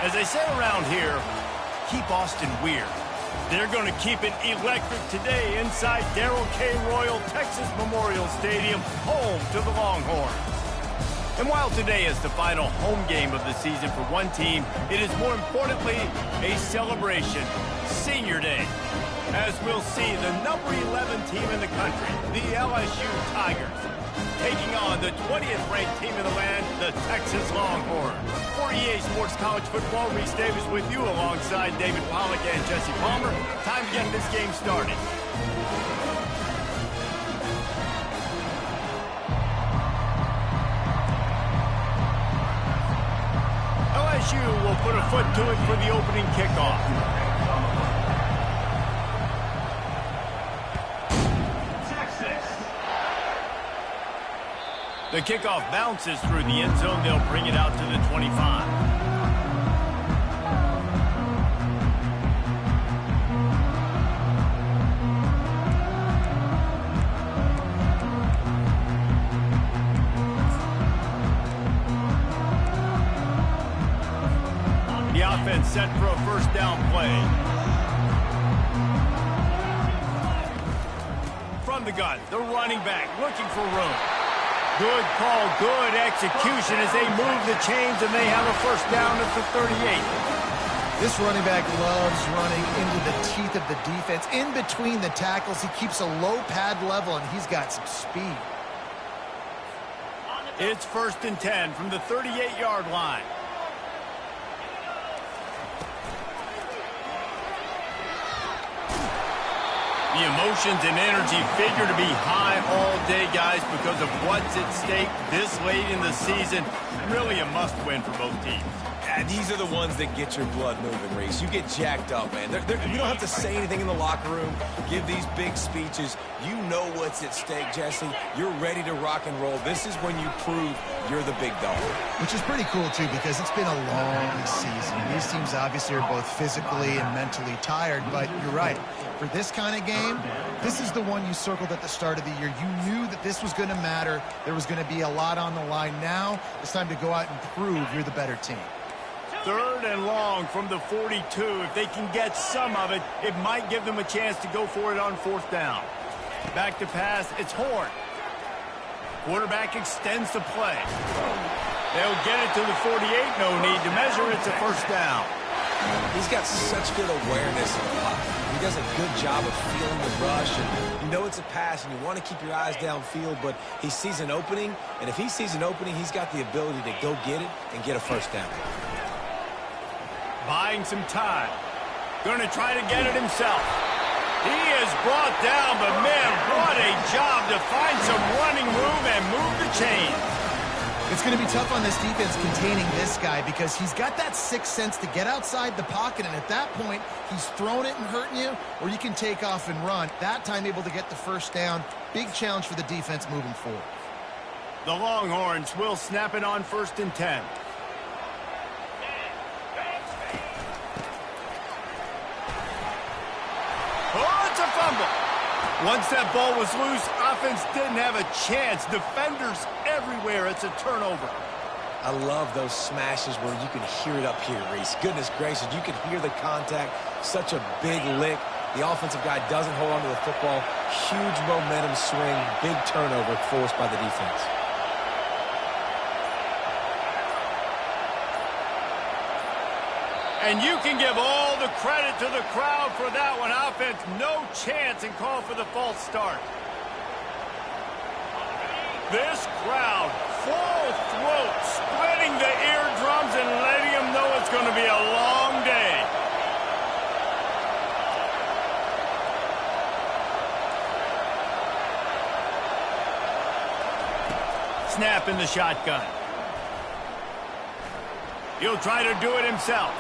As they say around here, keep Austin weird. They're going to keep it electric today inside Darrell K. Royal Texas Memorial Stadium, home to the Longhorns. And while today is the final home game of the season for one team, it is more importantly a celebration, Senior Day. As we'll see the number 11 team in the country, the LSU Tigers, taking on the 20th ranked team in the land, the Texas Longhorns. For EA Sports College Football, Reese Davis with you alongside David Pollack and Jesse Palmer. Time to get this game started. LSU will put a foot to it for the opening kickoff. The kickoff bounces through the end zone. They'll bring it out to the 25. The offense set for a first down play. From the gun, the running back looking for room. Good call, good execution as they move the chains, and they have a first down at the 38. This running back loves running into the teeth of the defense. In between the tackles, he keeps a low pad level, and he's got some speed. It's 1st and 10 from the 38-yard line. The emotions and energy figure to be high all day, guys, because of what's at stake this late in the season. Really a must-win for both teams. Yeah, these are the ones that get your blood moving, Reese. You get jacked up, man. You don't have to say anything in the locker room, give these big speeches. You know what's at stake, Jesse. You're ready to rock and roll. This is when you prove you're the big dog. Which is pretty cool, too, because it's been a long season. These teams obviously are both physically and mentally tired, but you're right. For this kind of game, this is the one you circled at the start of the year. You knew that this was going to matter. There was going to be a lot on the line. Now it's time to go out and prove you're the better team. 3rd and long from the 42. If they can get some of it, it might give them a chance to go for it on 4th down. Back to pass, it's Horn. Quarterback extends the play. They'll get it to the 48. No need to measure. It's a first down. He's got such good awareness of the pocket. He does a good job of feeling the rush, and you know it's a pass, and you want to keep your eyes downfield, but he sees an opening, and if he sees an opening, he's got the ability to go get it and get a first down. Buying some time. Going to try to get it himself. He is brought down, but man, what a job to find some running room and move the chains. It's going to be tough on this defense containing this guy because he's got that sixth sense to get outside the pocket, and at that point, he's throwing it and hurting you, or you can take off and run. That time able to get the first down. Big challenge for the defense moving forward. The Longhorns will snap it on 1st and 10. Oh, it's a fumble. Once that ball was loose, offense didn't have a chance. Defenders everywhere. It's a turnover. I love those smashes where you can hear it up here, Reese. Goodness gracious, you can hear the contact. Such a big lick. The offensive guy doesn't hold on to the football. Huge momentum swing. Big turnover forced by the defense. And you can give all the credit to the crowd for that one. Offense, no chance, and call for the false start. This crowd, full throat, splitting the eardrums and letting them know it's going to be a long day. Snap in the shotgun. He'll try to do it himself.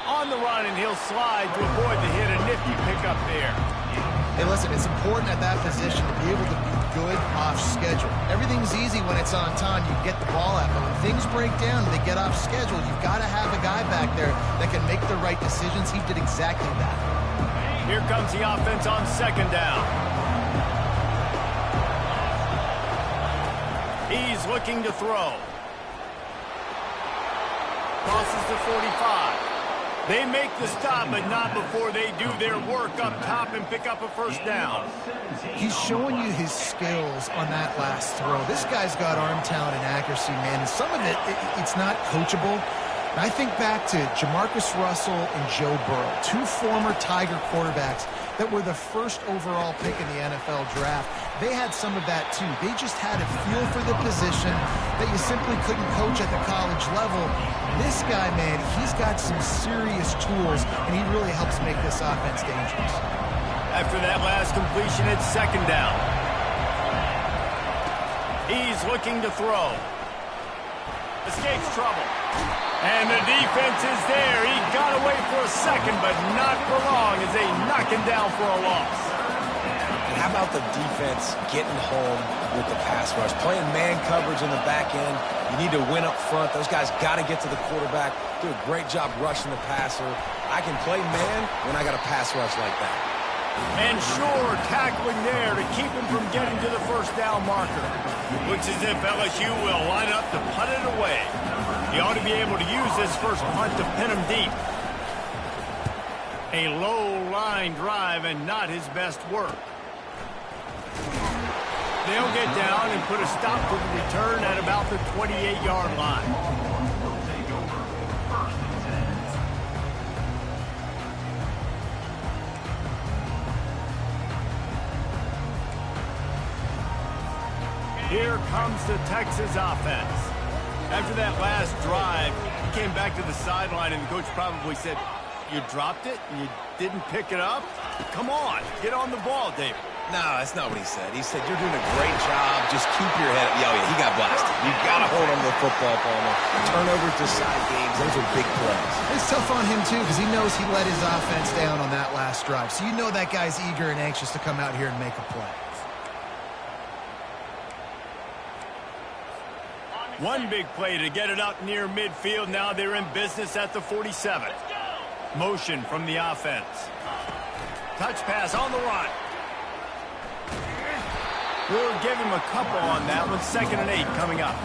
On the run, and he'll slide to avoid the hit. A nifty pickup there. Hey, listen, it's important at that position to be able to be good off schedule. Everything's easy when it's on time. You get the ball out. But when things break down and they get off schedule, you've got to have a guy back there that can make the right decisions. He did exactly that. Here comes the offense on second down. He's looking to throw. Crosses the 45. They make the stop, but not before they do their work up top and pick up a first down. He's showing you his skills on that last throw. This guy's got arm talent and accuracy, man. And some of it's not coachable. And I think back to Jamarcus Russell and Joe Burrow, two former Tiger quarterbacks that were the first overall pick in the NFL draft. They had some of that, too. They just had a feel for the position that you simply couldn't coach at the college level. This guy, man, he's got some serious tools, and he really helps make this offense dangerous. After that last completion, it's second down. He's looking to throw. Escapes trouble. And the defense is there. He got away for a second, but not for long as they knock him down for a loss. And how about the defense getting home with the pass rush? Playing man coverage in the back end. You need to win up front. Those guys got to get to the quarterback. Do a great job rushing the passer. I can play man when I got a pass rush like that. And sure, tackling there to keep him from getting to the first down marker. Looks as if LSU will line up to punt it away. He ought to be able to use this first punt to pin him deep. A low line drive and not his best work. They'll get down and put a stop to the return at about the 28-yard line. Here comes the Texas offense. After that last drive, he came back to the sideline, and the coach probably said, "You dropped it and you didn't pick it up? Come on, get on the ball, David." No, that's not what he said. He said, "You're doing a great job. Just keep your head up." Yeah, he got blasted. You've got to hold on to the football, Palmer. Turnovers decide games. Those are big plays. It's tough on him, too, because he knows he let his offense down on that last drive. So you know that guy's eager and anxious to come out here and make a play. One big play to get it up near midfield. Now they're in business at the 47. Motion from the offense. Touch pass on the run. We'll give him a couple on that one. 2nd and 8 coming up.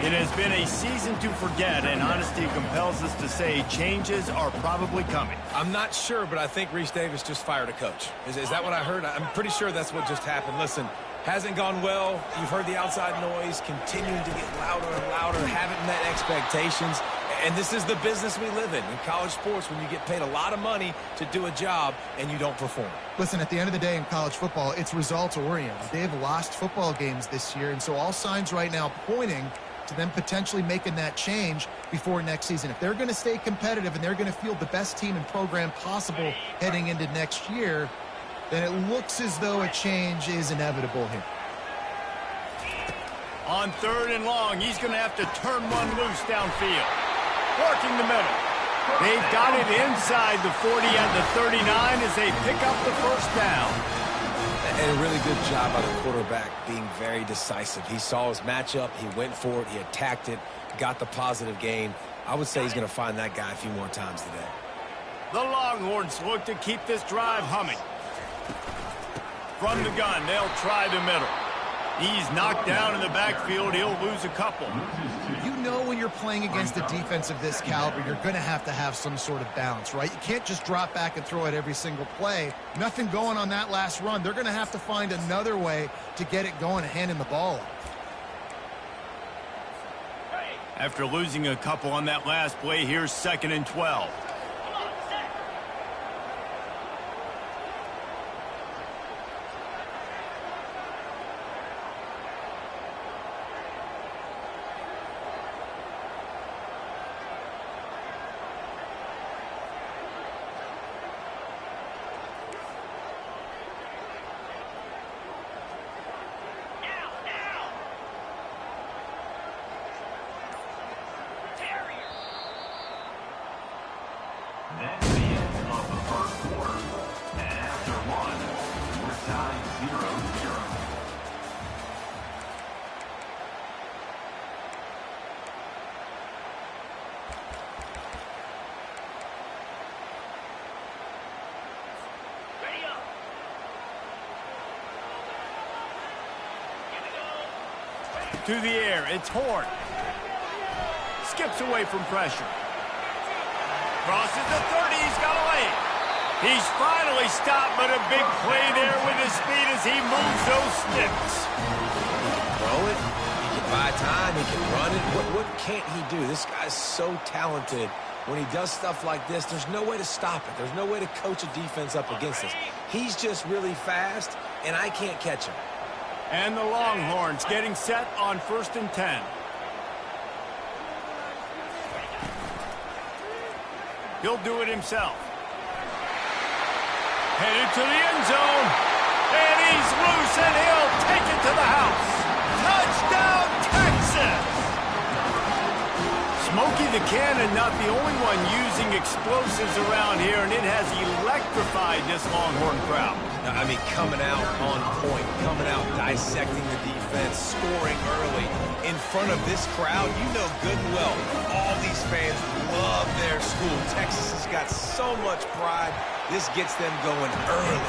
It has been a season to forget, and honesty compels us to say changes are probably coming. I'm not sure, but I think Reese Davis just fired a coach. Is that what I heard? I'm pretty sure that's what just happened. Listen, hasn't gone well. You've heard the outside noise, continuing to get louder and louder, haven't met expectations. And this is the business we live in college sports, when you get paid a lot of money to do a job and you don't perform. Listen, at the end of the day in college football, it's results-oriented. They have lost football games this year, and so all signs right now pointing to them potentially making that change before next season. If they're going to stay competitive and they're going to field the best team and program possible heading into next year, then it looks as though a change is inevitable here. On 3rd and long, he's going to have to turn one loose downfield. Working the middle. They've got it inside the 40 and the 39 as they pick up the first down. And a really good job by the quarterback being very decisive. He saw his matchup. He went for it. He attacked it. Got the positive gain. I would say he's going to find that guy a few more times today. The Longhorns look to keep this drive humming. from the gun. They'll try the middle. He's knocked down in the backfield. He'll lose a couple. You know when you're playing against a defense of this caliber, you're going to have some sort of balance, right? You can't just drop back and throw it every single play. Nothing going on that last run. They're going to have to find another way to get it going and handing the ball off. After losing a couple on that last play, here's 2nd and 12. That's the end of the first quarter. And after one, we're tied 0-0. To the air, it's Horn. Skips away from pressure. Crosses the 30, he's got a lane. He's finally stopped, but a big play there with his speed as he moves those sticks. Throw it, he can buy time, he can run it. What can't he do? This guy's so talented. When he does stuff like this, there's no way to stop it. There's no way to coach a defense up against us. He's just really fast, and I can't catch him. And the Longhorns getting set on 1st and 10. He'll do it himself. Headed to the end zone. And he's loose, and he'll take it to the house. Touchdown, Texas! Smokey the Cannon, not the only one using explosives around here, and it has electrified this Longhorn crowd. I mean, coming out on point, coming out dissecting the defense, scoring early in front of this crowd. You know good and well, all these fans love their school. Texas has got so much pride. This gets them going early.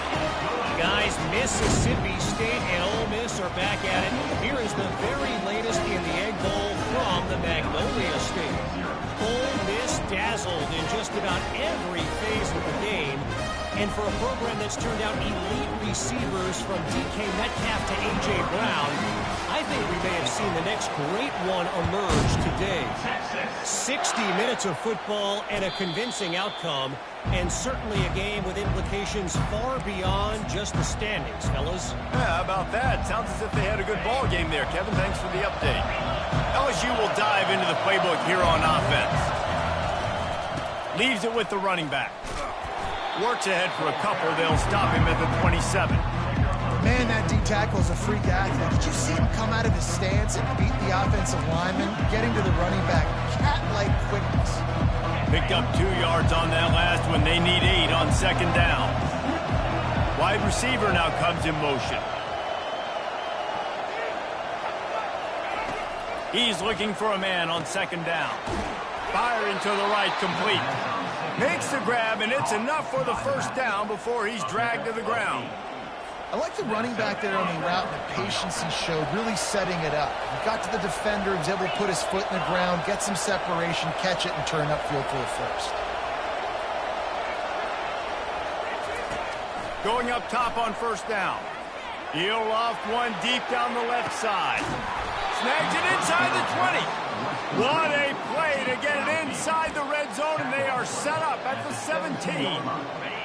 Guys, Mississippi State and Ole Miss are back at it. Here is the very latest in the Egg Bowl from the Magnolia State. Ole Miss dazzled in just about every phase of the game. And for a program that's turned out elite receivers from DK Metcalf to A.J. Brown, I think we may have seen the next great one emerge today. 60 minutes of football and a convincing outcome, and certainly a game with implications far beyond just the standings, fellas. Yeah, how about that? Sounds as if they had a good ball game there, Kevin. Thanks for the update. LSU will dive into the playbook here on offense. Leaves it with the running back. Works ahead for a couple. They'll stop him at the 27. Man, that D-tackle is a freak athlete. Did you see him come out of his stance and beat the offensive lineman, getting to the running back? Cat-like quickness. Picked up 2 yards on that last one. They need 8 on 2nd down. Wide receiver now comes in motion. He's looking for a man on 2nd down. Firing to the right, complete. Makes the grab, and it's enough for the first down before he's dragged to the ground. I like the running back there on the route and the patience he showed, really setting it up. He got to the defender, he was able to put his foot in the ground, get some separation, catch it, and turn upfield for a first. Going up top on 1st down. He'll loft one deep down the left side. Snags it inside the 20. What a play to get it inside the red zone, and they are set up at the 17.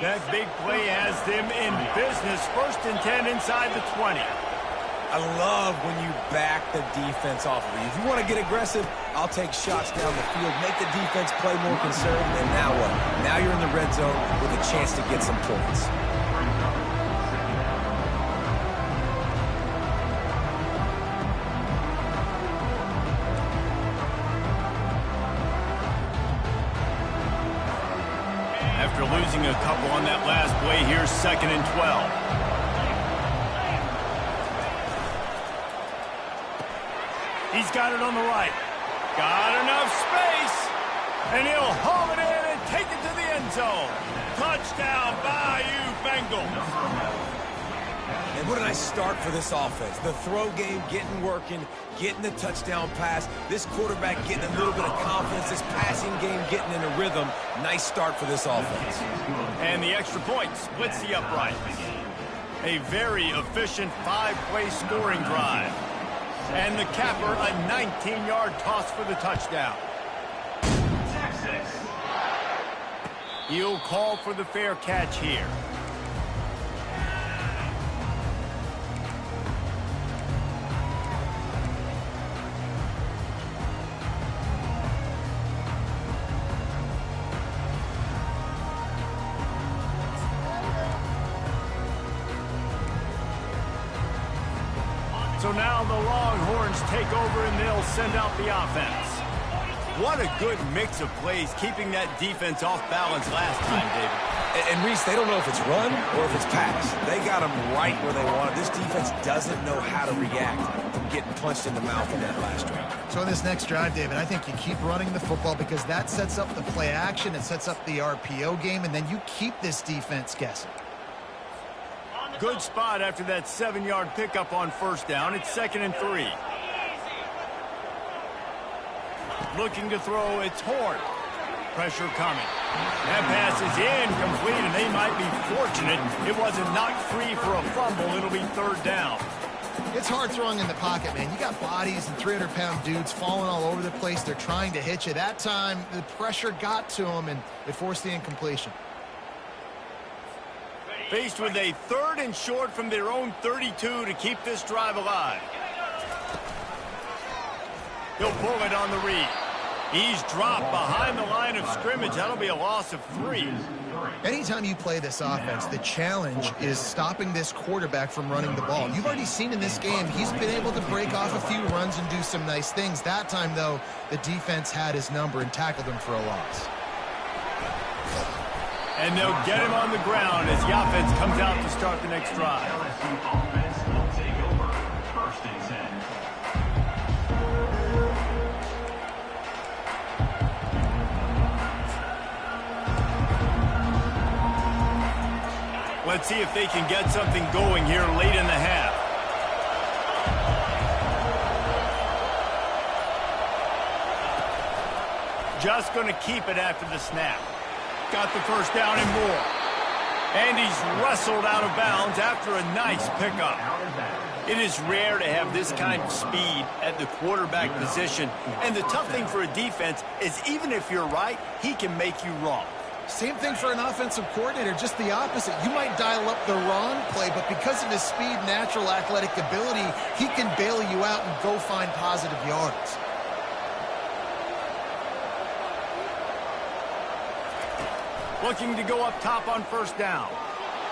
That big play has them in business. 1st and 10 inside the 20. I love when you back the defense off of you. If you want to get aggressive, I'll take shots down the field, make the defense play more conservative, and now what? Now you're in the red zone with a chance to get some points. After losing a couple on that last play, here's 2nd and 12. He's got it on the right. Got enough space. And he'll haul it in and take it to the end zone. Touchdown, Bayou Bengals. And what a nice start for this offense. The throw game getting working, getting the touchdown pass. This quarterback getting a little bit of confidence. This passing game getting in a rhythm. Nice start for this offense. And the extra point splits the uprights. A very efficient 5-play scoring drive. And the capper, a 19-yard toss for the touchdown. He'll call for the fair catch here. So now the Longhorns take over and they'll send out the offense. What a good mix of plays, keeping that defense off balance last time, David. And Reese, they don't know if it's run or if it's pass. They got them right where they want it. This defense doesn't know how to react from getting punched in the mouth on that last drive. So in this next drive, David, I think you keep running the football because that sets up the play action, it sets up the RPO game, and then you keep this defense guessing. Good spot after that 7-yard pickup on first down. It's 2nd and 3. Looking to throw, it's Horn. Pressure coming. That pass is incomplete, and they might be fortunate it wasn't knocked free for a fumble. It'll be 3rd down. It's hard throwing in the pocket, man. You got bodies and 300-pound dudes falling all over the place. They're trying to hit you. That time, the pressure got to them, and it forced the incompletion. Faced with a 3rd and short from their own 32 to keep this drive alive. He'll pull it on the read. He's dropped behind the line of scrimmage. That'll be a loss of 3. Anytime you play this offense, the challenge is stopping this quarterback from running the ball. You've already seen in this game, he's been able to break off a few runs and do some nice things. That time, though, the defense had his number and tackled him for a loss. And they'll get him on the ground as the offense comes out to start the next drive. LSU offense will take over. 1st and 10. Let's see if they can get something going here late in the half. Just going to keep it after the snap. Got the first down and more. And he's wrestled out of bounds after a nice pickup. It is rare to have this kind of speed at the quarterback position. And the tough thing for a defense is even if you're right, he can make you wrong. Same thing for an offensive coordinator, just the opposite. You might dial up the wrong play, but because of his speed, natural athletic ability, he can bail you out and go find positive yards. Looking to go up top on first down.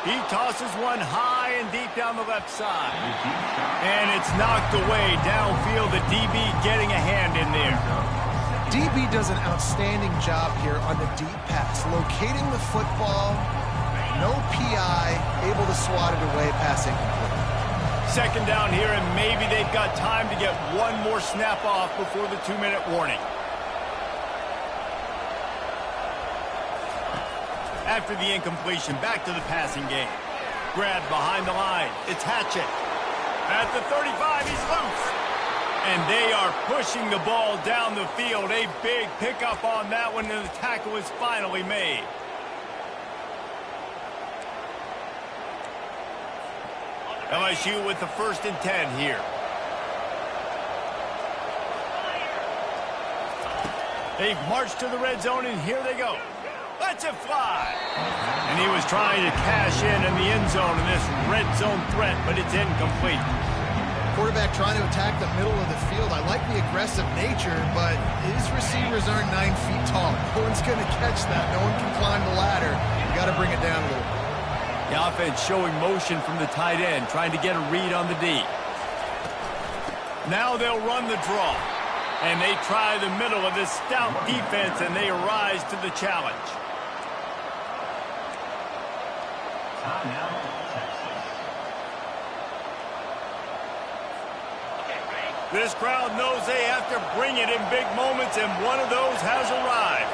He tosses one high and deep down the left side. And it's knocked away downfield. The DB getting a hand in there. DB does an outstanding job here on the deep pass, locating the football, no PI, able to swat it away, pass incomplete. 2nd down here, and maybe they've got time to get one more snap off before the 2-minute warning. After the incompletion, back to the passing game. Grabbed behind the line. It's Hatchett. At the 35, he's loose. And they are pushing the ball down the field. A big pickup on that one, and the tackle is finally made. LSU with the 1st and 10 here. They've marched to the red zone, and here they go. Let's it fly. And he was trying to cash in the end zone in this red zone threat, but it's incomplete. Quarterback trying to attack the middle of the field. I like the aggressive nature, but his receivers aren't 9 feet tall. No one's going to catch that. No one can climb the ladder. You got to bring it down a little bit. The offense showing motion from the tight end, trying to get a read on the D. Now they'll run the draw. And they try the middle of this stout defense, and they rise to the challenge. This crowd knows they have to bring it in big moments, and one of those has arrived.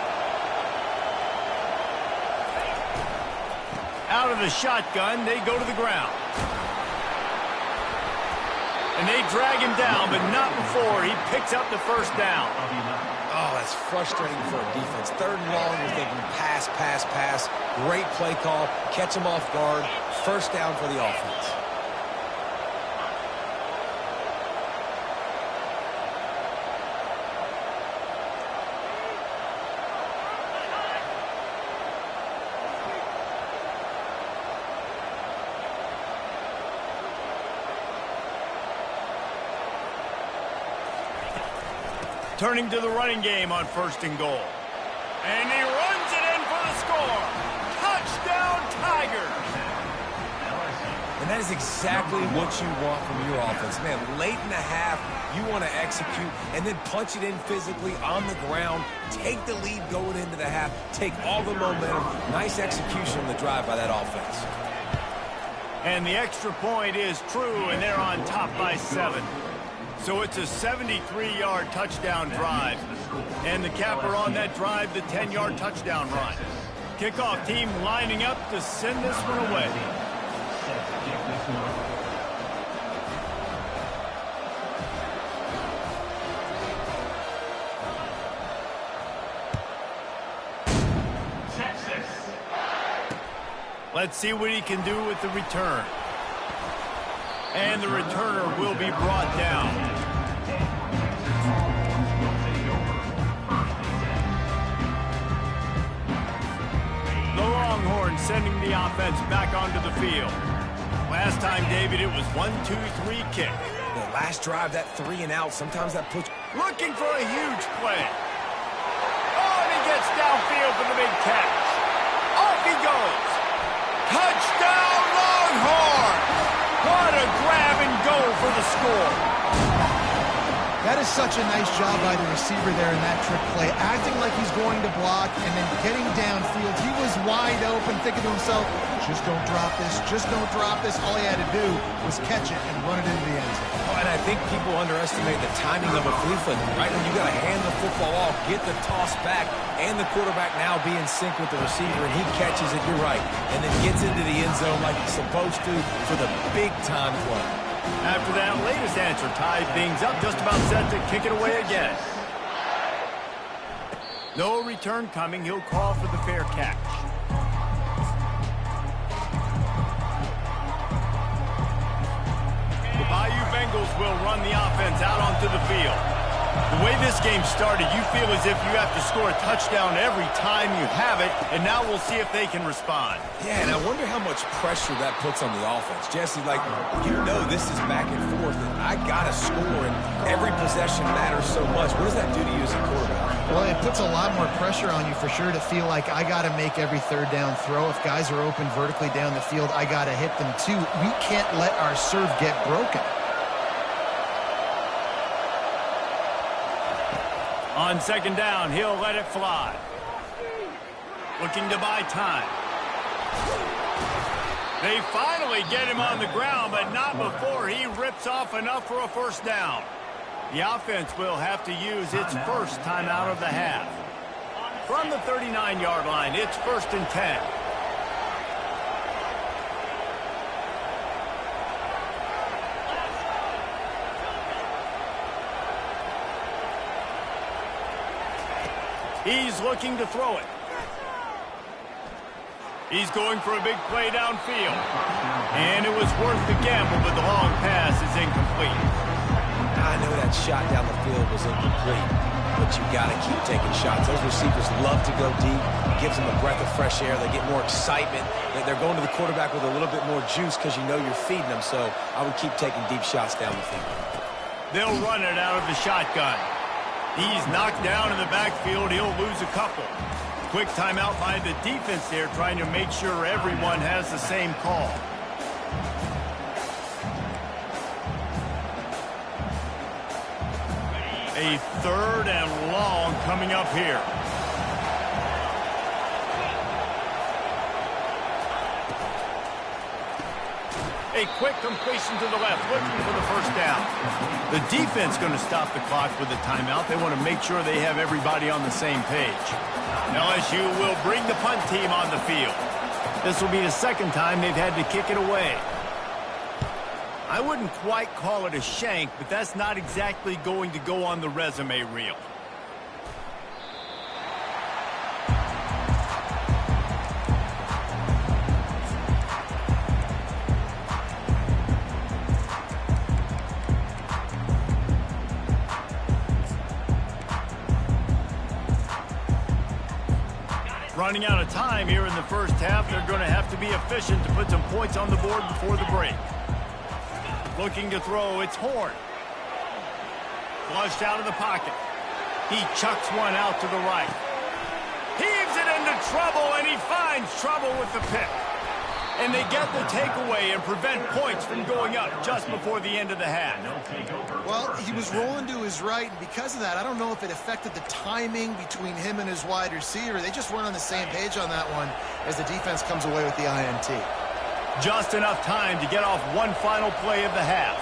Out of the shotgun, they go to the ground. And they drag him down, but not before he picks up the first down. Oh, that's frustrating for a defense. 3rd and long, you're thinking pass, pass, pass. Great play call. Catch him off guard. First down for the offense. Turning to the running game on 1st and goal. And he runs it in for the score. Touchdown, Tigers. And that is exactly what you want from your offense. Man, late in the half, you want to execute and then punch it in physically on the ground. Take the lead going into the half. Take all the momentum. Nice execution on the drive by that offense. And the extra point is true, and they're on top by 7. So it's a 73-yard touchdown drive. And the capper on that drive, the 10-yard touchdown run. Kickoff team lining up to send this one away. Let's see what he can do with the return. And the returner will be brought down. The Longhorns sending the offense back onto the field. Last time, David, it was 1-2-3 kick. The last drive, that 3 and out, sometimes that puts... Looking for a huge play. Oh, and he gets downfield for the big catch. Off he goes. Touchdown, Longhorns! What a grab and go for the score. That is such a nice job by the receiver there in that trick play, acting like he's going to block and then getting downfield. He was wide open, thinking to himself, just don't drop this, just don't drop this. All he had to do was catch it and run it into the end zone. Oh, and I think people underestimate the timing of a flea flicker, right? When you got to hand the football off, get the toss back, and the quarterback now be in sync with the receiver, and he catches it, you're right, and then gets into the end zone like he's supposed to for the big-time play. After that latest answer ties things up, just about set to kick it away again. No return coming. He'll call for the fair catch. The Bayou Bengals will run the offense out onto the field. The way this game started, you feel as if you have to score a touchdown every time you have it, and now we'll see if they can respond. Yeah, and I wonder how much pressure that puts on the offense. Jesse, like, you know this is back and forth, and I got to score, and every possession matters so much. What does that do to you as a quarterback? Well, it puts a lot more pressure on you for sure to feel like I got to make every 3rd down throw. If guys are open vertically down the field, I got to hit them too. We can't let our serve get broken. On 2nd down, he'll let it fly. Looking to buy time. They finally get him on the ground, but not before he rips off enough for a 1st down. The offense will have to use its first timeout of the half. From the 39-yard line, it's 1st and 10. He's looking to throw it. He's going for a big play downfield. And it was worth the gamble, but the long pass is incomplete. I know that shot down the field was incomplete, but you got to keep taking shots. Those receivers love to go deep. It gives them a breath of fresh air. They get more excitement. They're going to the quarterback with a little bit more juice because you know you're feeding them. So I would keep taking deep shots down the field. They'll run it out of the shotgun. He's knocked down in the backfield. He'll lose a couple. Quick timeout by the defense there, trying to make sure everyone has the same call. A 3rd and long coming up here. A quick completion to the left, looking for the 1st down. The defense going to stop the clock with a timeout. They want to make sure they have everybody on the same page. LSU will bring the punt team on the field. This will be the 2nd time they've had to kick it away. I wouldn't quite call it a shank, but that's not exactly going to go on the resume reel. Running out of time here in the first half, they're going to have to be efficient to put some points on the board before the break. Looking to throw, it's Horn. Flushed out of the pocket. He chucks one out to the right. Heaves it into trouble, and he finds trouble with the pick. And they get the takeaway and prevent points from going up just before the end of the half. Well, he was rolling to his right, and because of that, I don't know if it affected the timing between him and his wide receiver. They just weren't on the same page on that one as the defense comes away with the INT. Just enough time to get off one final play of the half.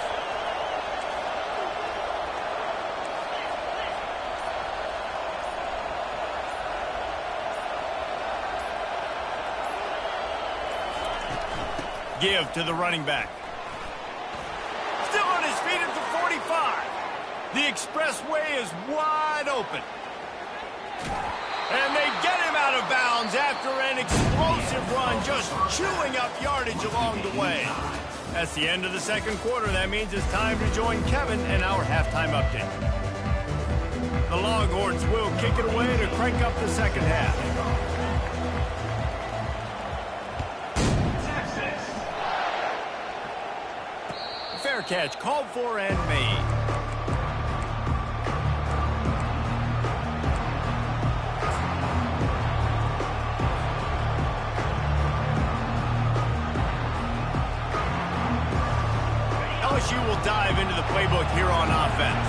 Give to the running back. Still on his feet at the 45. The expressway is wide open. And they get him out of bounds after an explosive run, just chewing up yardage along the way. That's the end of the second quarter. That means it's time to join Kevin in our halftime update. The Longhorns will kick it away to crank up the second half. Fair catch called for and made. LSU will dive into the playbook here on offense.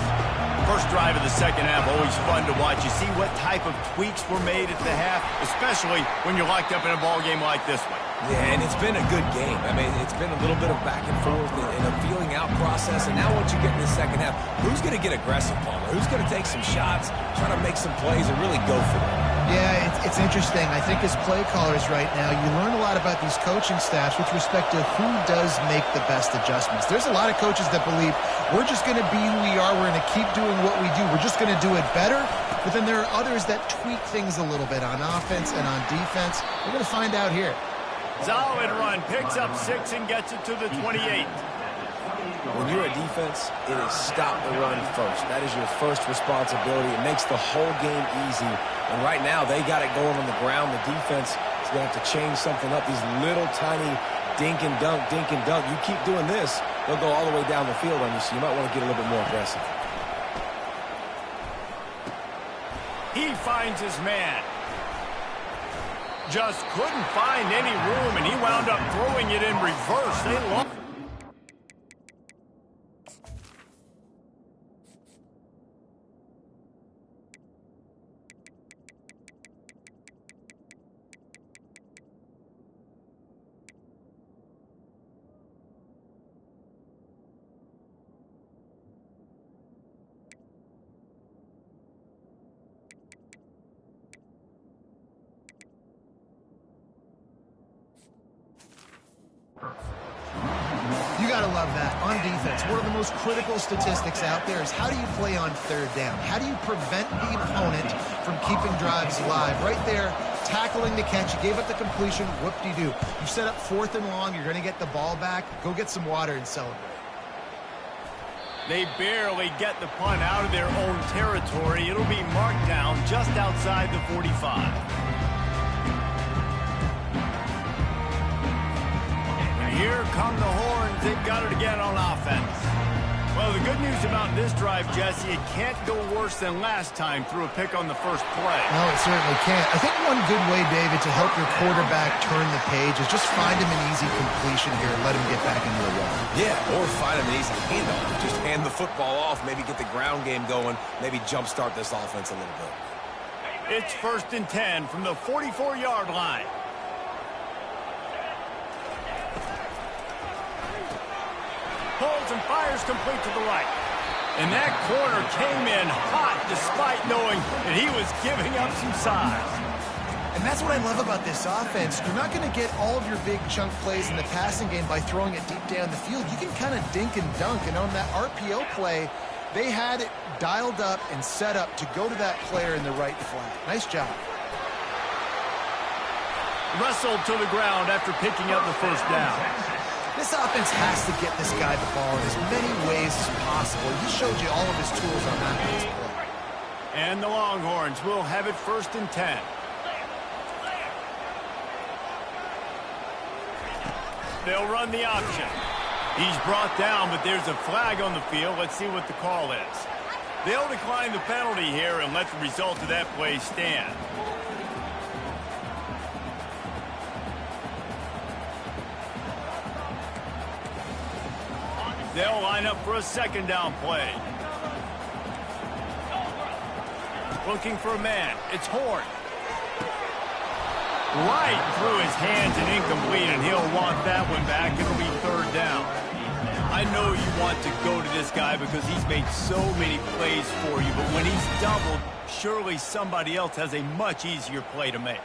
First drive of the second half, always fun to watch. You see what type of tweaks were made at the half, especially when you're locked up in a ball game like this one. Yeah, and it's been a good game. I mean, it's been a little bit of back and forth and a feeling out process. And now once you get in the second half, who's going to get aggressive, Palmer? Who's going to take some shots, try to make some plays, and really go for it? Yeah, it's interesting. I think as play callers right now, you learn a lot about these coaching staffs with respect to who does make the best adjustments. There's a lot of coaches that believe we're just going to be who we are. We're going to keep doing what we do. We're just going to do it better. But then there are others that tweak things a little bit on offense and on defense. We're going to find out here. Solid run, picks up 6 and gets it to the 28. When you're a defense, it is stop the run first. That is your first responsibility. It makes the whole game easy. And right now, they got it going on the ground. The defense is going to have to change something up. These little tiny dink and dunk, dink and dunk. You keep doing this, they'll go all the way down the field on you, so you might want to get a little bit more aggressive. He finds his man. Just couldn't find any room, and he wound up throwing it in reverse. They lost. You got to love that. On defense, one of the most critical statistics out there is how do you play on third down? How do you prevent the opponent from keeping drives alive? Right there, tackling the catch. You gave up the completion. Whoop-de-doo. You set up 4th and long. You're going to get the ball back. Go get some water and celebrate. They barely get the punt out of their own territory. It'll be marked down just outside the 45. Here come the Horns. They've got it again on offense. Well, the good news about this drive, Jesse, it can't go worse than last time through a pick on the first play. No, it certainly can't. I think one good way, David, to help your quarterback turn the page is just find him an easy completion here and let him get back into a run. Yeah, or find him an easy handoff. Just hand the football off, maybe get the ground game going, maybe jumpstart this offense a little bit. It's 1st and 10 from the 44-yard line. Pulls and fires complete to the right. And that corner came in hot despite knowing that he was giving up some size. And And that's what I love about this offense. You're not going to get all of your big chunk plays in the passing game by throwing it deep down the field. You can kind of dink and dunk. And on that RPO play, they had it dialed up and set up to go to that player in the right flat. Nice job. Wrestled to the ground after picking up the first down. This offense has to get this guy the ball in as many ways as possible. He showed you all of his tools on that next play. And the Longhorns will have it 1st and 10. They'll run the option. He's brought down, but there's a flag on the field. Let's see what the call is. They'll decline the penalty here and let the result of that play stand. They'll line up for a 2nd down play. Looking for a man. It's Horn. Right through his hands and incomplete, and he'll want that one back. It'll be 3rd down. I know you want to go to this guy because he's made so many plays for you, but when he's doubled, surely somebody else has a much easier play to make.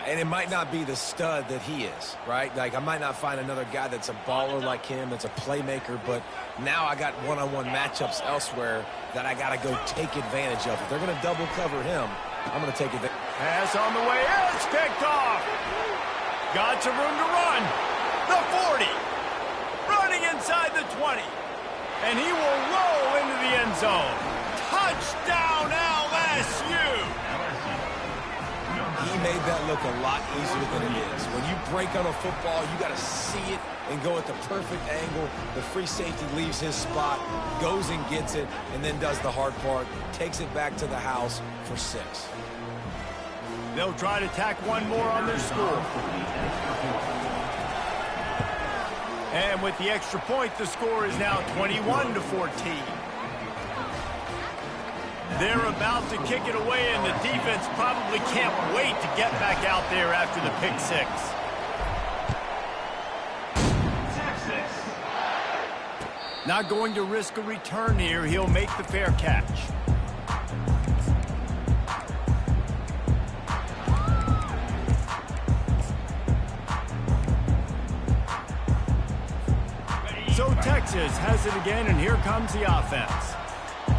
And it might not be the stud that he is, right? Like, I might not find another guy that's a baller like him, that's a playmaker, but now I got one-on-one matchups elsewhere that I got to go take advantage of. If they're going to double cover him, I'm going to take advantage. Pass on the way. It's picked off. Got some room to run. The 40. Running inside the 20. And he will roll into the end zone. Touchdown, LSU. He made that look a lot easier than it is. When you break on a football, you got to see it and go at the perfect angle. The free safety leaves his spot, goes and gets it, and then does the hard part, takes it back to the house for 6. They'll try to tack one more on their score. And with the extra point, the score is now 21-14. They're about to kick it away, and the defense probably can't wait to get back out there after the pick 6. Not going to risk a return here. He'll make the fair catch. So Texas has it again, and here comes the offense.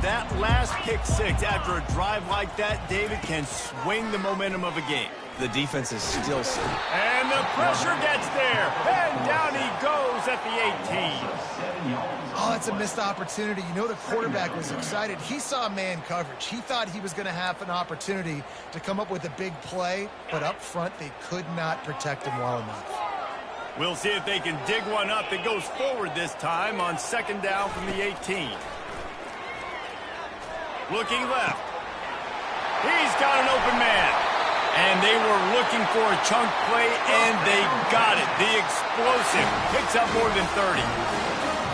That last pick 6 after a drive like that, David, can swing the momentum of a game. The defense is still safe. And the pressure gets there. And down he goes at the 18. Oh, that's a missed opportunity. You know the quarterback was excited. He saw man coverage. He thought he was going to have an opportunity to come up with a big play, but up front they could not protect him well enough. We'll see if they can dig one up that goes forward this time on 2nd down from the 18. Looking left. He's got an open man. And they were looking for a chunk play, and they got it. The explosive picks up more than 30.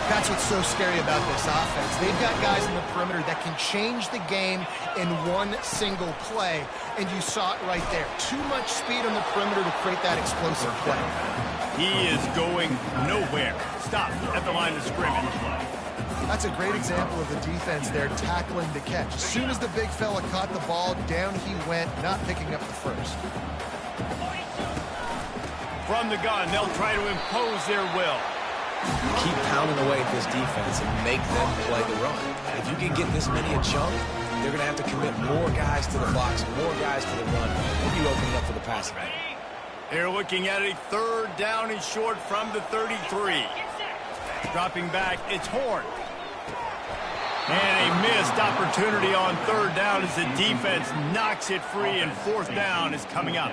That's what's so scary about this offense. They've got guys in the perimeter that can change the game in one single play, and you saw it right there. Too much speed on the perimeter to create that explosive play. He is going nowhere. Stop at the line of scrimmage. That's a great example of the defense there tackling the catch. As soon as the big fella caught the ball, down he went, not picking up the first. From the gun, they'll try to impose their will. Keep pounding away at this defense and make them play the run. If you can get this many a chunk, they're going to have to commit more guys to the box, more guys to the run, and you open it up for the passing game. They're looking at a 3rd down and short from the 33. Dropping back, it's Horn. And a missed opportunity on 3rd down as the defense knocks it free, and 4th down is coming up.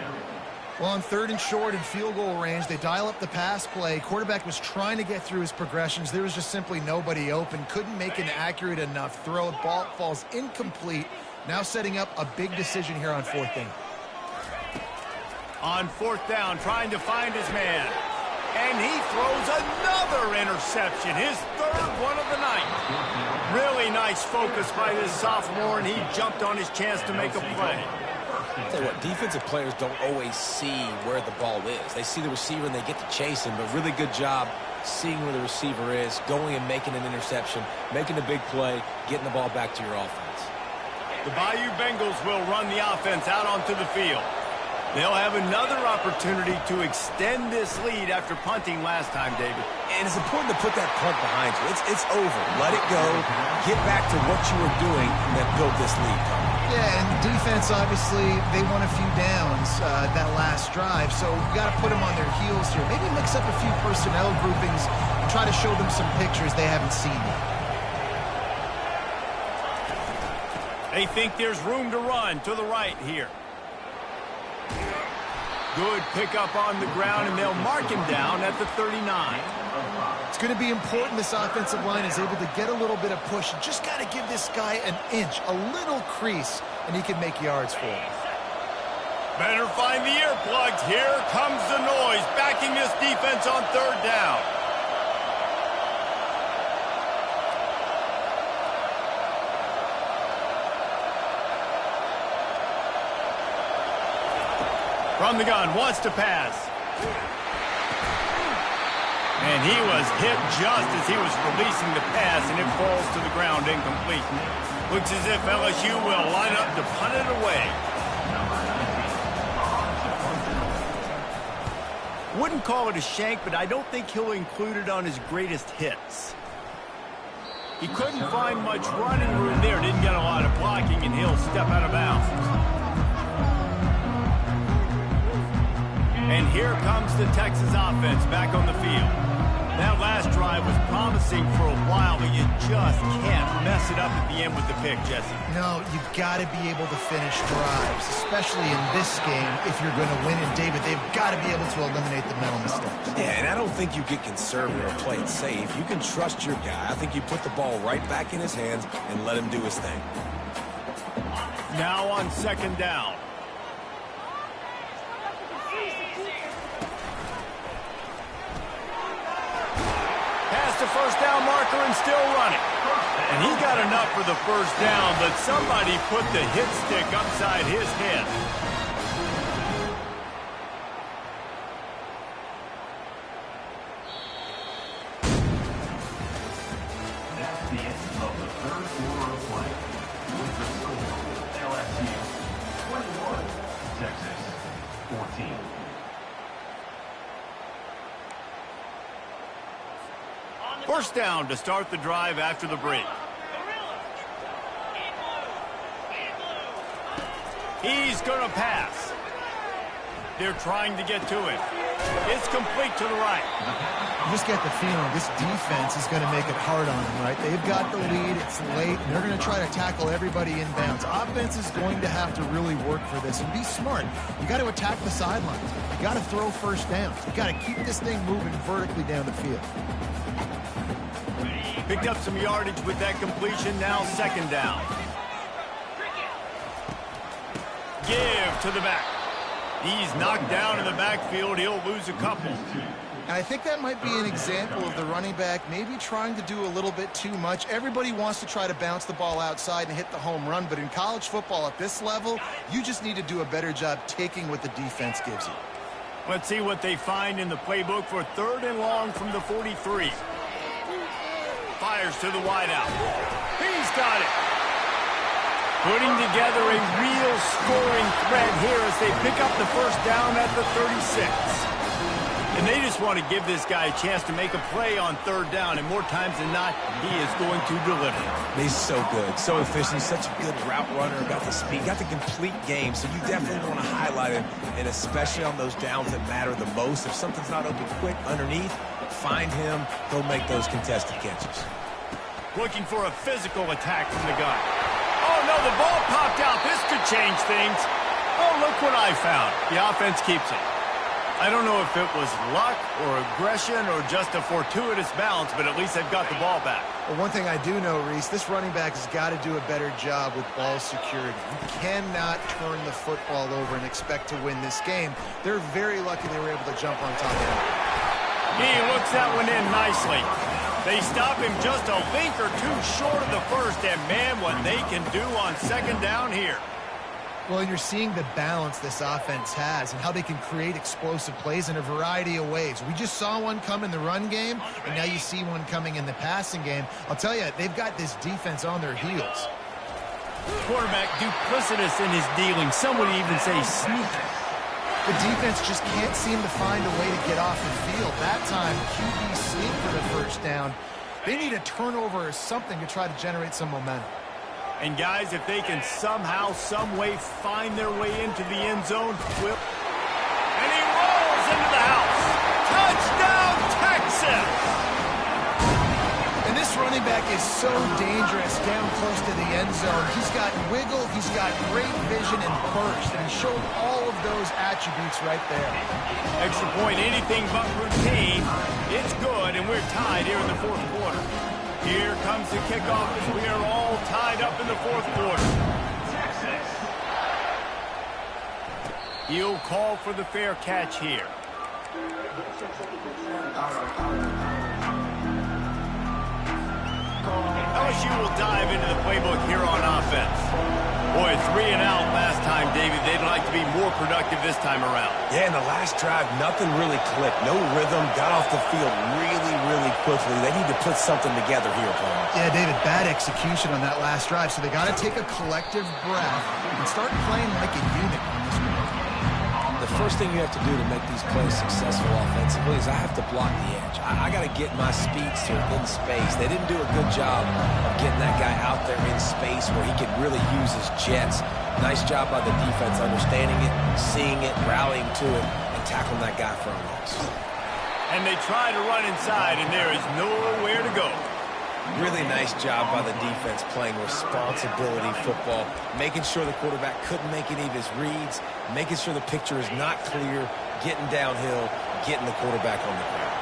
Well, on 3rd and short in field goal range, they dial up the pass play. Quarterback was trying to get through his progressions. There was just simply nobody open. Couldn't make an accurate enough throw. Ball falls incomplete. Now setting up a big decision here on 4th down. On 4th down, trying to find his man. And he throws another interception, his 3rd one of the night. Really nice focus by this sophomore, and he jumped on his chance to make a play. I'll tell you what, defensive players don't always see where the ball is. They see the receiver and they get to chase him, but really good job seeing where the receiver is, going and making an interception, making a big play, getting the ball back to your offense. The Bayou Bengals will run the offense out onto the field. They'll have another opportunity to extend this lead after punting last time, David. And it's important to put that punt behind you. It's over. Let it go. Get back to what you were doing that built this lead. Yeah, and defense, obviously, they won a few downs that last drive, so you got to put them on their heels here. Maybe mix up a few personnel groupings and try to show them some pictures they haven't seen yet. They think there's room to run to the right here. Good pickup on the ground, and they'll mark him down at the 39. It's going to be important this offensive line is able to get a little bit of push. You just got to give this guy an inch, a little crease, and he can make yards for him. Better find the earplugs. Here comes the noise, backing this defense on third down. From the gun, wants to pass. And he was hit just as he was releasing the pass, and it falls to the ground incomplete. Looks as if LSU will line up to punt it away. Wouldn't call it a shank, but I don't think he'll include it on his greatest hits. He couldn't find much running room there, didn't get a lot of blocking, and he'll step out of bounds. And here comes the Texas offense back on the field. That last drive was promising for a while, but you just can't mess it up at the end with the pick, Jesse. No, you've got to be able to finish drives, especially in this game. If you're going to win, and David, they've got to be able to eliminate the mental mistakes. Yeah, and I don't think you get conservative or play it safe. You can trust your guy. I think you put the ball right back in his hands and let him do his thing. Now on second down. The first down marker and still running. And he got enough for the first down, but somebody put the hit stick upside his head. That's the end of the third quarter of play. With the score, LSU 21, Texas 14. First down to start the drive after the break. He's going to pass. They're trying to get to it. It's complete to the right. You just get the feeling this defense is going to make it hard on them, right? They've got the lead. It's late, and they're going to try to tackle everybody inbounds. Offense is going to have to really work for this and be smart. You got to attack the sidelines. You got to throw first downs. You got to keep this thing moving vertically down the field. Picked up some yardage with that completion. Now second down. Give to the back. He's knocked down in the backfield. He'll lose a couple. And I think that might be an example of the running back maybe trying to do a little bit too much. Everybody wants to try to bounce the ball outside and hit the home run, but in college football at this level, you just need to do a better job taking what the defense gives you. Let's see what they find in the playbook for third and long from the 43. Fires to the wideout. He's got it. Putting together a real scoring threat here as they pick up the first down at the 36. And they just want to give this guy a chance to make a play on third down, and more times than not, he is going to deliver. He's so good, so efficient. He's such a good route runner, got the speed, got the complete game, so you definitely want to highlight him, and especially on those downs that matter the most. If something's not open quick underneath, find him. He'll make those contested catches. Looking for a physical attack from the gun. Oh, no, the ball popped out. This could change things. Oh, look what I found. The offense keeps it. I don't know if it was luck or aggression or just a fortuitous bounce, but at least they've got the ball back. Well, one thing I do know, Reese, this running back has got to do a better job with ball security. You cannot turn the football over and expect to win this game. They're very lucky they were able to jump on top of that. He looks that one in nicely. They stop him just a link or two short of the first, and man, what they can do on second down here. Well, you're seeing the balance this offense has and how they can create explosive plays in a variety of ways. We just saw one come in the run game, and now you see one coming in the passing game. I'll tell you, they've got this defense on their heels. Quarterback duplicitous in his dealing. Some would even say sneaky. The defense just can't seem to find a way to get off the field. That time, QB sneak for the first down. They need a turnover or something to try to generate some momentum. And guys, if they can somehow, some way find their way into the end zone, and he rolls into the house. Touchdown, Texas! And this running back is so dangerous down close to the end zone. He's got wiggle, he's got great vision and burst, and he showed all of those attributes right there. Extra point, anything but routine. It's good, and we're tied here in the fourth quarter. Here comes the kickoff as we are all tied up in the fourth quarter. He'll call for the fair catch here. LSU will dive into the playbook here on offense. Boy, 3 and out last time, David. They'd like to be more productive this time around. Yeah, in the last drive, nothing really clicked. No rhythm, got off the field really quickly. They need to put something together here, Paul. Yeah, David, bad execution on that last drive, so they got to take a collective breath and start playing like a unit on this one. The first thing you have to do to make these plays successful offensively is I have to block the edge. I got to get my speedster in space. They didn't do a good job of getting that guy out there in space where he could really use his jets. Nice job by the defense understanding it, seeing it, rallying to it, and tackling that guy for a loss. And they try to run inside, and there is nowhere to go. Really nice job by the defense playing responsibility football, making sure the quarterback couldn't make any of his reads, making sure the picture is not clear, getting downhill, getting the quarterback on the ground.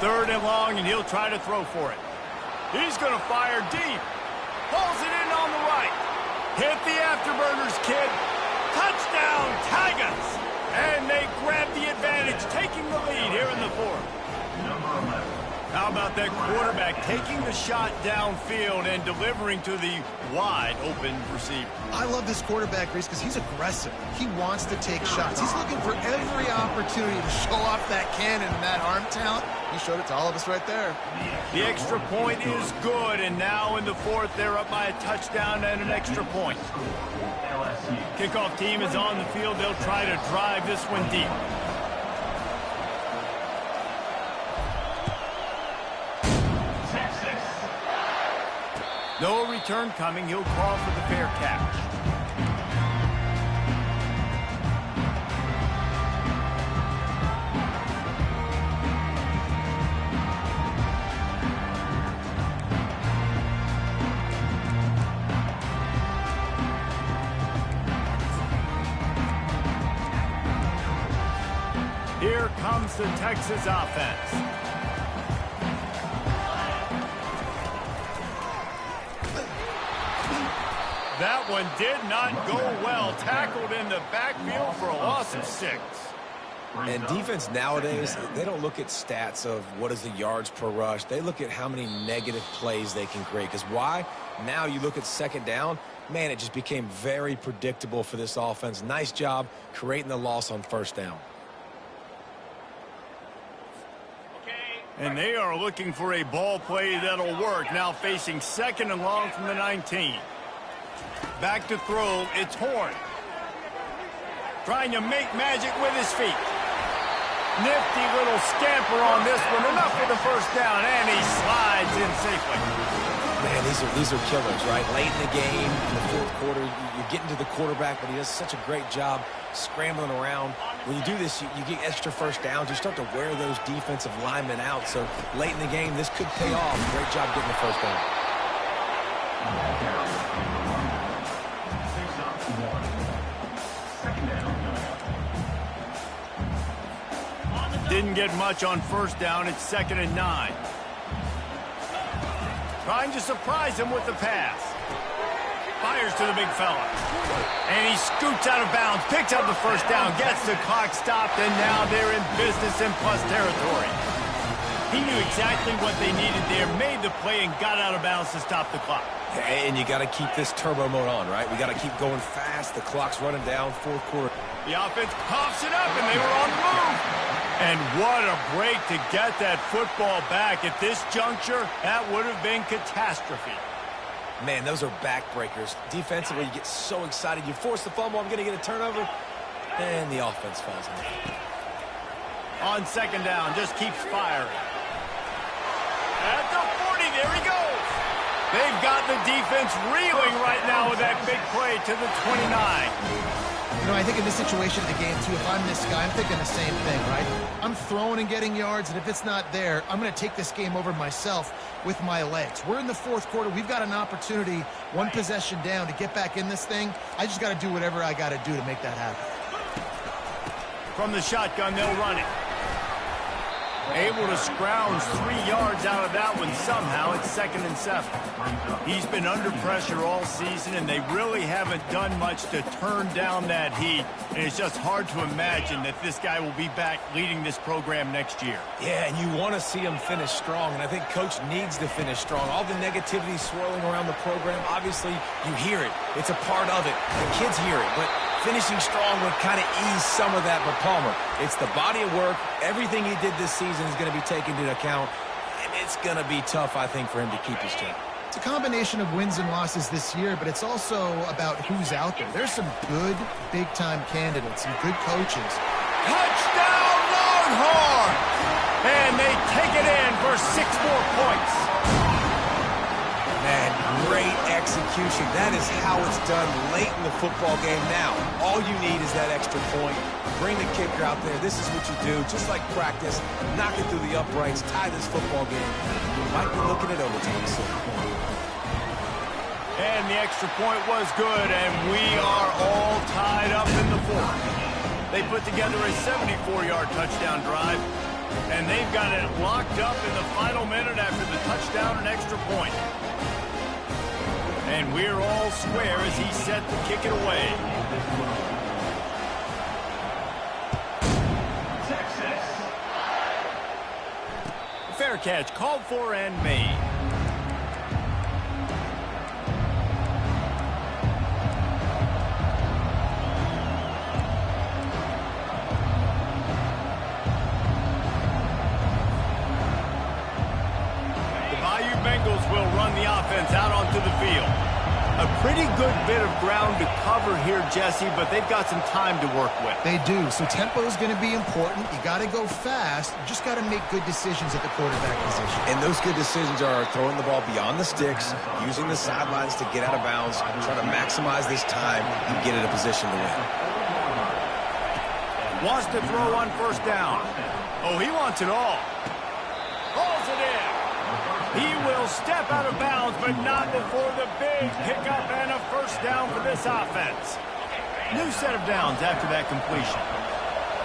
Third and long, and he'll try to throw for it. He's going to fire deep. Pulls it in on the right. Hit the afterburners, kid. Touchdown, Tigers! And they grab the advantage, taking the lead here in the fourth. How about that quarterback taking the shot downfield and delivering to the wide-open receiver? I love this quarterback, Reese, because he's aggressive. He wants to take shots. He's looking for every opportunity to show off that cannon and that arm talent. He showed it to all of us right there. The extra point is good, and now in the fourth, they're up by a touchdown and an extra point. Kickoff team is on the field. They'll try to drive this one deep. No return coming. He'll call for the fair catch. Here comes the Texas offense. That one did not go well. Tackled in the backfield for a loss of 6. And defense nowadays, they don't look at stats of what is the yards per rush. They look at how many negative plays they can create. Because why? Now you look at second down, man, it just became very predictable for this offense. Nice job creating the loss on first down. And they are looking for a ball play that'll work. Now facing second and long from the 19. Back to throw, it's Horn. Trying to make magic with his feet. Nifty little scamper on this one. Enough for the first down, and he slides in safely. Man, these are killers, right? Late in the game, in the fourth quarter, you're getting to the quarterback, but he does such a great job scrambling around. When you do this, you get extra first downs. You start to wear those defensive linemen out. So late in the game, this could pay off. Great job getting the first down. Didn't get much on first down. It's 2nd and 9. Trying to surprise him with the pass. Fires to the big fella. And he scoots out of bounds, picks up the first down, gets the clock stopped, and now they're in business in plus territory. He knew exactly what they needed there, made the play, and got out of bounds to stop the clock. And you got to keep this turbo mode on, right? We got to keep going fast. The clock's running down, fourth quarter. The offense coughs it up, and they were on the move. And what a break to get that football back. At this juncture, that would have been catastrophe. Man, those are backbreakers. Defensively, you get so excited. You force the fumble, I'm going to get a turnover, and the offense falls in. On second down, just keeps firing. At the 40, there he goes. They've got the defense reeling right now with that big play to the 29. You know, I think in this situation of the game, too, if I'm this guy, I'm thinking the same thing, right? I'm throwing and getting yards, and if it's not there, I'm going to take this game over myself with my legs. We're in the fourth quarter. We've got an opportunity, one possession down, to get back in this thing. I just got to do whatever I got to do to make that happen. From the shotgun, they'll run it. Able to scrounge 3 yards out of that one somehow. It's 2nd and 7. He's been under pressure all season, and they really haven't done much to turn down that heat. And it's just hard to imagine that this guy will be back leading this program next year. Yeah, and you want to see him finish strong, and I think Coach needs to finish strong. All the negativity swirling around the program, obviously, you hear it. It's a part of it. The kids hear it, but finishing strong would kind of ease some of that. But Palmer, it's the body of work. Everything he did this season is going to be taken into account, and it's going to be tough, I think, for him to keep his job. It's a combination of wins and losses this year, but it's also about who's out there. There's some good big-time candidates, some good coaches. Touchdown, Longhorn! And they take it in for 6 more points. Man, great execution. That is how it's done late in the football game now. All you need is that extra point. Bring the kicker out there. This is what you do. Just like practice, knock it through the uprights, tie this football game. You might be looking at overtime soon. And the extra point was good, and we are all tied up in the fourth. They put together a 74-yard touchdown drive, and they've got it locked up in the final minute after the touchdown and extra point. And we're all square as he's set to kick it away. Texas. Fair catch called for and made. Bengals will run the offense out onto the field. A pretty good bit of ground to cover here, Jesse, but they've got some time to work with. They do, so tempo is going to be important. You got to go fast. You just got to make good decisions at the quarterback position. And those good decisions are throwing the ball beyond the sticks, using the sidelines to get out of bounds, trying to maximize this time and get in a position to win. Wants to throw on first down. Oh, he wants it all. Hauls it in. He will step out of bounds, but not before the big pickup and a first down for this offense. New set of downs after that completion.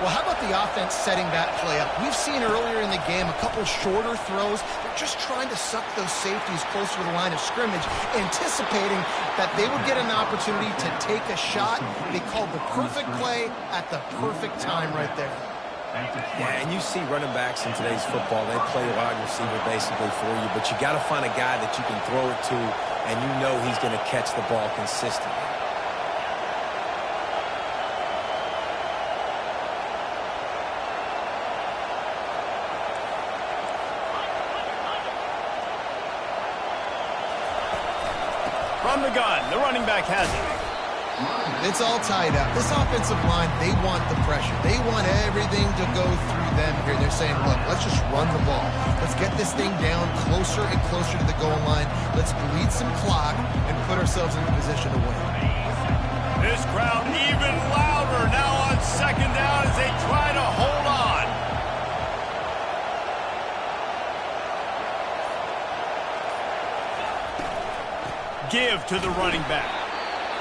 Well, how about the offense setting that play up? We've seen earlier in the game a couple shorter throws. They're just trying to suck those safeties closer to the line of scrimmage, anticipating that they would get an opportunity to take a shot. They called the perfect play at the perfect time right there. Yeah, and you see running backs in today's football, they play wide receiver basically for you, but you got to find a guy that you can throw it to, and you know he's going to catch the ball consistently. From the gun, the running back has it. It's all tied up. This offensive line, they want the pressure. They want everything to go through them here. They're saying, look, let's just run the ball. Let's get this thing down closer and closer to the goal line. Let's bleed some clock and put ourselves in a position to win. This crowd even louder now on second down as they try to hold on. Give to the running back.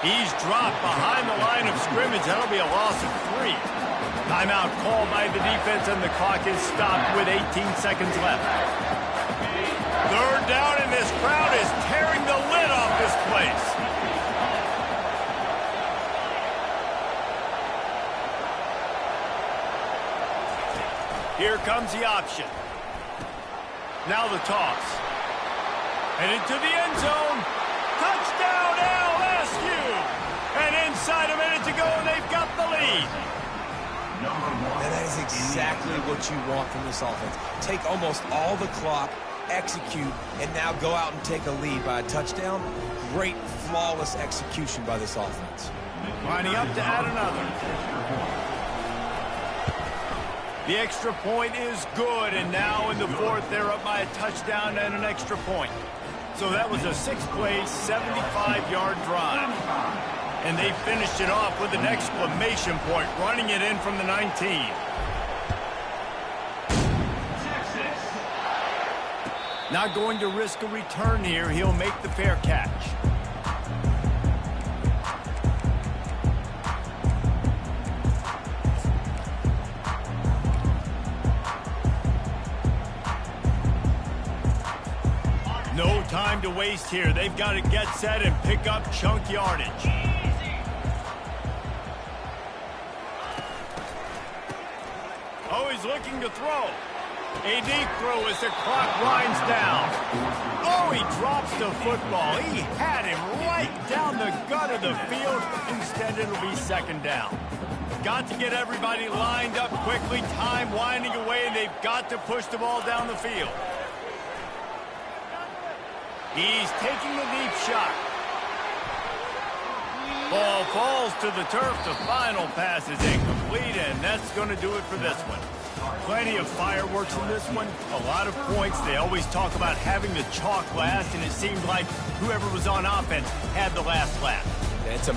He's dropped behind the line of scrimmage. That'll be a loss of 3. Timeout called by the defense, and the clock is stopped with 18 seconds left. Third down, and this crowd is tearing the lid off this place. Here comes the option. Now the toss. Headed to the end zone. Touchdown, LSU! And inside a minute to go, and they've got the lead. And that is exactly what you want from this offense. Take almost all the clock, execute, and now go out and take a lead by a touchdown. Great, flawless execution by this offense. Lining up to add another. The extra point is good, and now in the fourth, they're up by a touchdown and an extra point. So that was a 6-play, 75-yard drive. And they finished it off with an exclamation point, running it in from the 19. Not going to risk a return here. He'll make the fair catch. No time to waste here. They've got to get set and pick up chunk yardage. Oh, he's looking to throw. A deep throw as the clock winds down. Oh, he drops the football. He had him right down the gut of the field. Instead, it'll be second down. Got to get everybody lined up quickly. Time winding away, and they've got to push the ball down the field. He's taking the deep shot. Ball falls to the turf. The final pass is incomplete, and that's going to do it for this one. Plenty of fireworks in this one. A lot of points. They always talk about having the chalk last, and it seemed like whoever was on offense had the last laugh. It's a